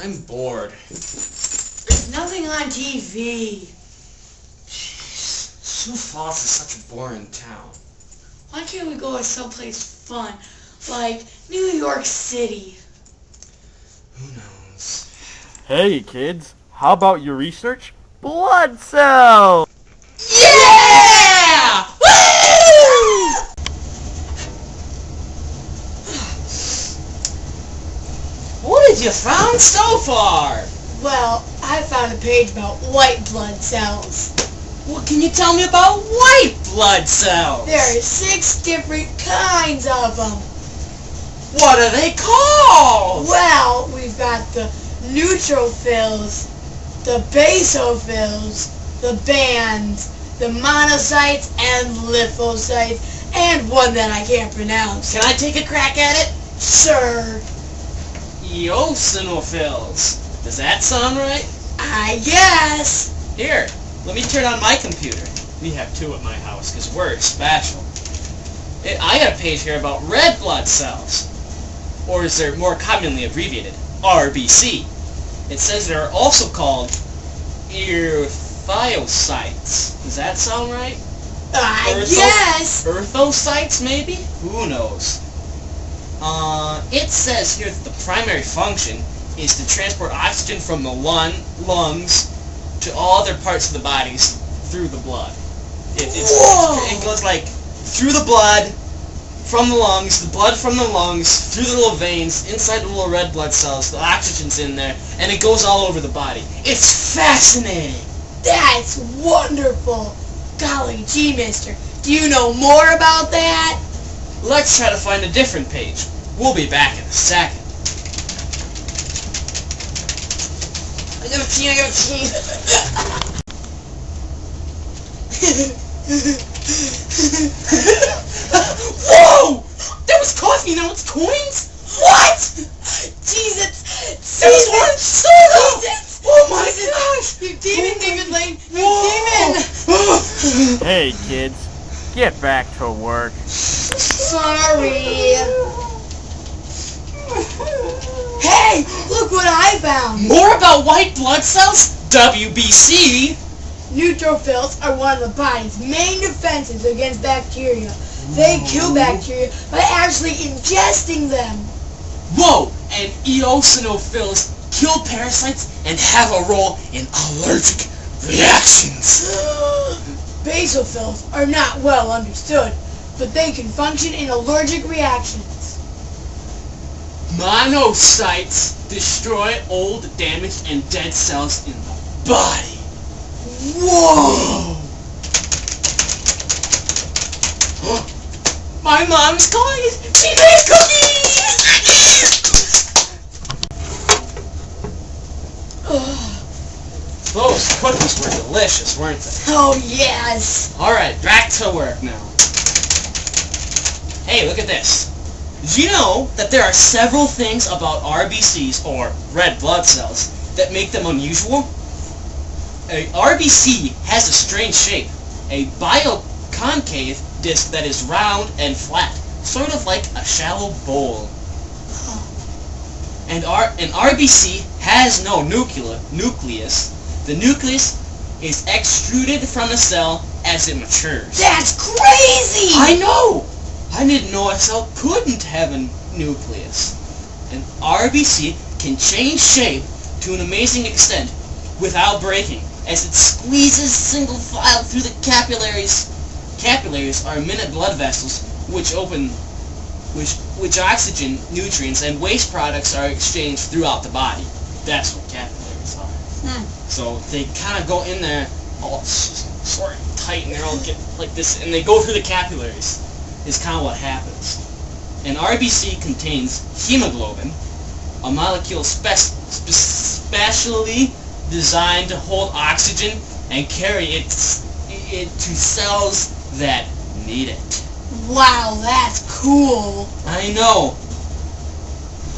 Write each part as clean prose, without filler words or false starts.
I'm bored. There's nothing on TV. Jeez, Sioux Falls is such a boring town. Why can't we go to someplace fun, like New York City? Who knows? Hey kids, how about your research? Blood cells! Yeah! Woo! What have you found so far? Well, I found a page about white blood cells. What can you tell me about white blood cells? There are 6 different kinds of them. What are they called? Well, we've got the neutrophils, the basophils, the bands, the monocytes and lymphocytes, and one that I can't pronounce. Can I take a crack at it? Sure. Eosinophils. Does that sound right? I guess. Here, let me turn on my computer. We have 2 at my house because we're special. I got a page here about red blood cells. Or is there more commonly abbreviated, RBC. It says they are also called erythrocytes. Does that sound right? I guess. Erythrocytes, maybe? Who knows? It says here that the primary function is to transport oxygen from the lungs to all other parts of the body through the blood. It goes like through the blood, from the lungs, the blood from the lungs, through the little veins, inside the little red blood cells, the oxygen's in there, and it goes all over the body. It's fascinating! That's wonderful. Golly gee, mister. Do you know more about that? Let's try to find a different page. We'll be back in a second. I got a tea. Whoa! That was coffee, now it's coins? What? Jesus! That was one soda! Oh my gosh! You demon, David Lane! You demon! Hey kids, get back to work. Sorry. Hey! Look what I found! More about white blood cells? WBC! Neutrophils are one of the body's main defenses against bacteria. They kill bacteria by actually ingesting them. Whoa! And eosinophils kill parasites and have a role in allergic reactions. Basophils are not well understood, but they can function in allergic reactions. Monocytes destroy old, damaged, and dead cells in the body. Whoa! My mom's calling! She made cookies! Those cookies were delicious, weren't they? Oh, yes! Alright, back to work now. Hey, look at this. Did you know that there are several things about RBCs, or red blood cells, that make them unusual? A RBC has a strange shape, a bioconcave disc that is round and flat, sort of like a shallow bowl. And an RBC has no nucleus. The nucleus is extruded from the cell as it matures. That's crazy! I know! I didn't know a cell couldn't have a nucleus. An RBC can change shape to an amazing extent without breaking, as it squeezes single file through the capillaries. Capillaries are minute blood vessels which oxygen, nutrients, and waste products are exchanged throughout the body. That's what capillaries are. So they kind of go in there all sort of tight, and they're all get like this, and they go through the capillaries. Is kind of what happens. An RBC contains hemoglobin, a molecule specially designed to hold oxygen and carry it to cells that need it. Wow, that's cool. I know.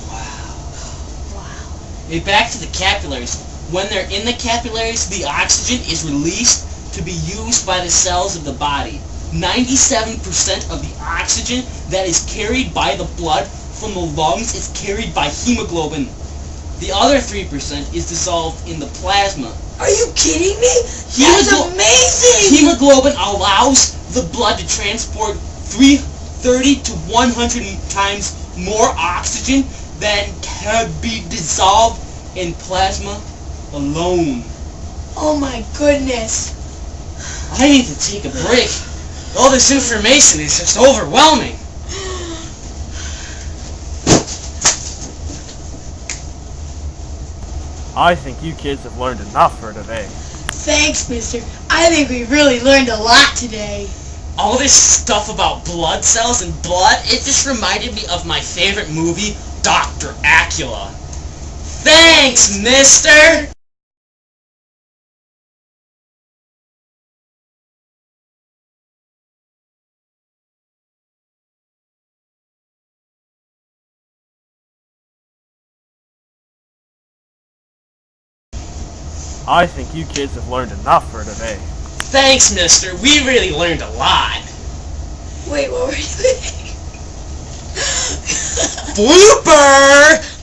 Wow. Back to the capillaries. When they're in the capillaries, the oxygen is released to be used by the cells of the body. 97% of the oxygen that is carried by the blood from the lungs is carried by hemoglobin. The other 3% is dissolved in the plasma. Are you kidding me? That's Hemoglo- amazing! Hemoglobin allows the blood to transport 30 to 100 times more oxygen than can be dissolved in plasma alone. Oh my goodness. I need to take a break. All this information is just overwhelming. I think you kids have learned enough for today. Thanks, mister. I think we really learned a lot today. All this stuff about blood cells and blood, it just reminded me of my favorite movie, Dr. Acula. Thanks, mister! I think you kids have learned enough for today. Thanks, mister. We really learned a lot. Wait, what were you saying? Blooper!